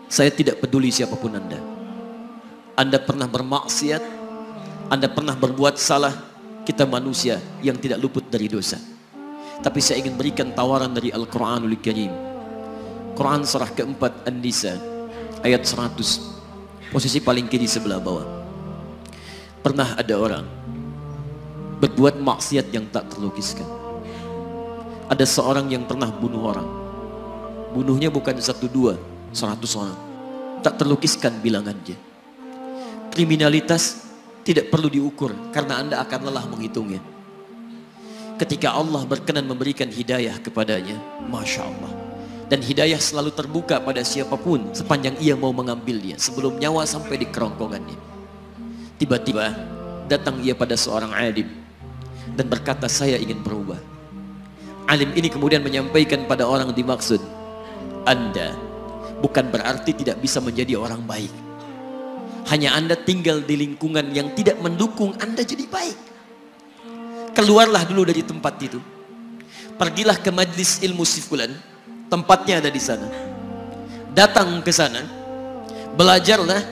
Saya tidak peduli siapapun Anda. Anda pernah bermaksiat, Anda pernah berbuat salah. Kita manusia yang tidak luput dari dosa. Tapi saya ingin berikan tawaran dari Al-Quranul Karim. Quran surah keempat An-Nisa ayat 100, posisi paling kiri sebelah bawah. Pernah ada orang berbuat maksiat yang tak terlukiskan. Ada seorang yang pernah bunuh orang. Bunuhnya bukan 1, 2, 100 orang. Tak terlukiskan bilangannya. Kriminalitas tidak perlu diukur karena Anda akan lelah menghitungnya. Ketika Allah berkenan memberikan hidayah kepadanya, Masya Allah. Dan hidayah selalu terbuka pada siapapun sepanjang ia mau mengambilnya sebelum nyawa sampai di kerongkongannya. Tiba-tiba datang ia pada seorang alim dan berkata, saya ingin berubah. Alim ini kemudian menyampaikan pada orang dimaksud, Anda bukan berarti tidak bisa menjadi orang baik. Hanya Anda tinggal di lingkungan yang tidak mendukung Anda jadi baik. Keluarlah dulu dari tempat itu. Pergilah ke majlis ilmu si fulan, tempatnya ada di sana. Datang ke sana, belajarlah,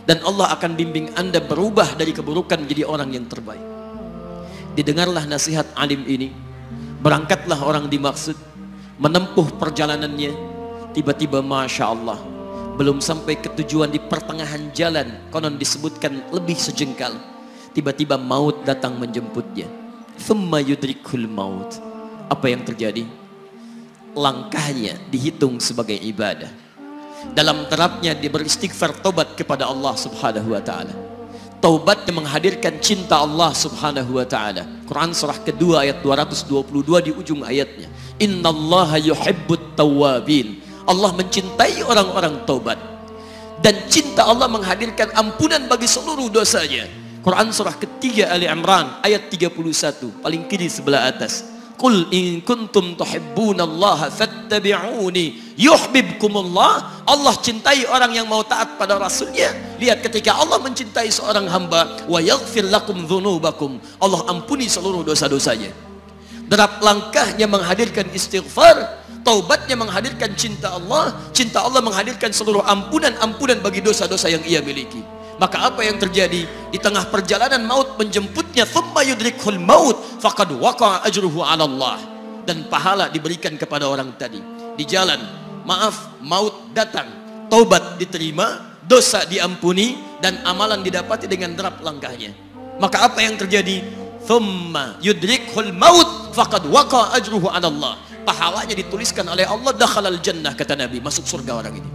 dan Allah akan bimbing Anda berubah dari keburukan menjadi orang yang terbaik. Didengarlah nasihat alim ini. Berangkatlah orang dimaksud, menempuh perjalanannya. Tiba-tiba Masya Allah, belum sampai ke tujuan, di pertengahan jalan, konon disebutkan lebih sejengkal, tiba-tiba maut datang menjemputnya. Thumma yudrikul maut. Apa yang terjadi? Langkahnya dihitung sebagai ibadah. Dalam terapnya dia beristighfar, tobat kepada Allah subhanahu wa ta'ala. Taubat yang menghadirkan cinta Allah subhanahu wa ta'ala. Quran surah kedua ayat 222 di ujung ayatnya. Innallaha yuhibbut tawwabin. Allah mencintai orang-orang taubat. Dan cinta Allah menghadirkan ampunan bagi seluruh dosanya. Quran surah ketiga Ali Imran ayat 31, paling kiri sebelah atas. Qul in kuntum tuhibbunallaha fattabi'uni yuhibbukumullah. Allah cintai orang yang mau taat pada Rasulnya. Lihat, ketika Allah mencintai seorang hamba, wa yaghfir lakum dzunubakum, Allah ampuni seluruh dosa-dosanya. Derap langkahnya menghadirkan istighfar, taubatnya menghadirkan cinta Allah menghadirkan seluruh ampunan bagi dosa-dosa yang ia miliki. Maka apa yang terjadi? Di tengah perjalanan maut menjemputnya, thumma yudrikhul maut faqad waqa'a ajruhu 'ala Allah. Dan pahala diberikan kepada orang tadi. Di jalan, maaf, maut datang, taubat diterima, dosa diampuni, dan amalan didapati dengan derap langkahnya. Maka apa yang terjadi? Thumma yudrikhul maut faqad waqa'a ajruhu 'ala Allah. Pahalanya dituliskan oleh Allah, dakhalal jannah, kata Nabi, masuk surga orang ini.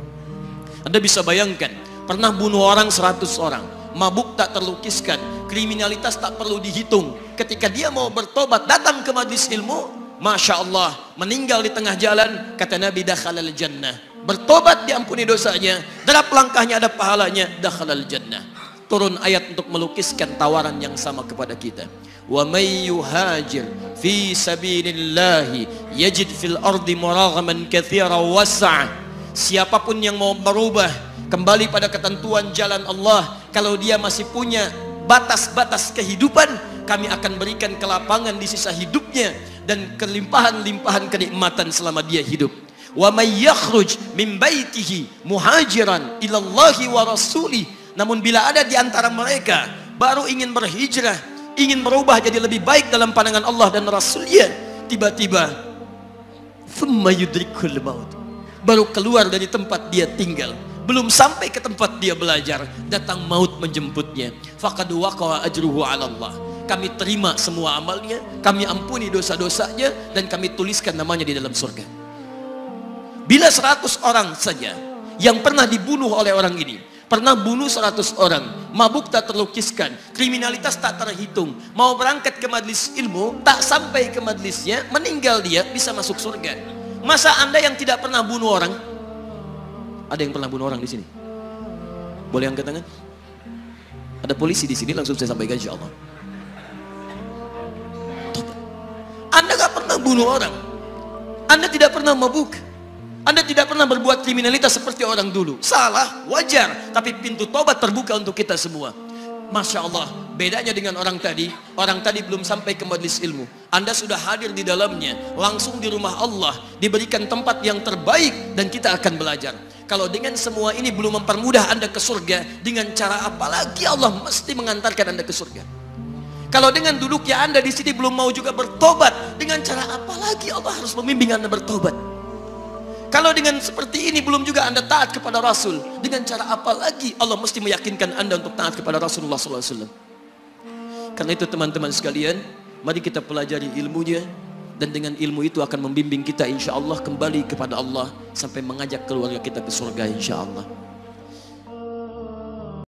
Anda bisa bayangkan, pernah bunuh orang 100 orang, mabuk tak terlukiskan, kriminalitas tak perlu dihitung. Ketika dia mau bertobat, datang ke majlis ilmu, Masya Allah, meninggal di tengah jalan, kata Nabi, dakhalal jannah. Bertobat diampuni dosanya, derap langkahnya ada pahalanya, dakhalal jannah. Turun ayat untuk melukiskan tawaran yang sama kepada kita. Wa may yuhajir fi sabilillahi yajid fil ardi muraghaman katsiran was'a. Siapapun yang mau berubah kembali pada ketentuan jalan Allah, kalau dia masih punya batas-batas kehidupan, kami akan berikan kelapangan di sisa hidupnya dan kelimpahan-limpahan kenikmatan selama dia hidup. Wa may yakhruj min baitihi muhajiran ila Allahi wa rasuli. Namun bila ada di antara mereka baru ingin berhijrah, ingin berubah jadi lebih baik dalam pandangan Allah dan Rasulnya, tiba-tiba thumma yudrikul maut, baru keluar dari tempat dia tinggal, belum sampai ke tempat dia belajar, datang maut menjemputnya. Faqad waqa'a ajruhu 'ala Allah. Kami terima semua amalnya, kami ampuni dosa-dosanya, dan kami tuliskan namanya di dalam surga. Bila 100 orang saja yang pernah dibunuh oleh orang ini, pernah bunuh 100 orang, mabuk tak terlukiskan, kriminalitas tak terhitung, mau berangkat ke majlis ilmu, tak sampai ke majlisnya, meninggal dia, bisa masuk surga. Masa Anda yang tidak pernah bunuh orang? Ada yang pernah bunuh orang di sini? Boleh angkat tangan? Ada polisi di sini, langsung saya sampaikan insyaallah. Anda gak pernah bunuh orang, Anda tidak pernah mabuk, Anda tidak pernah berbuat kriminalitas seperti orang dulu. Salah, wajar, tapi pintu tobat terbuka untuk kita semua. Masya Allah, bedanya dengan orang tadi belum sampai ke majlis ilmu, Anda sudah hadir di dalamnya, langsung di rumah Allah, diberikan tempat yang terbaik, dan kita akan belajar. Kalau dengan semua ini belum mempermudah Anda ke surga, dengan cara apa lagi Allah mesti mengantarkan Anda ke surga? Kalau dengan duduknya Anda di sini belum mau juga bertobat, dengan cara apa lagi Allah harus membimbing Anda bertobat? Kalau dengan seperti ini belum juga Anda taat kepada Rasul, dengan cara apa lagi Allah mesti meyakinkan Anda untuk taat kepada Rasulullah SAW? Karena itu teman-teman sekalian, mari kita pelajari ilmunya, dan dengan ilmu itu akan membimbing kita insya Allah kembali kepada Allah sampai mengajak keluarga kita ke surga insya Allah.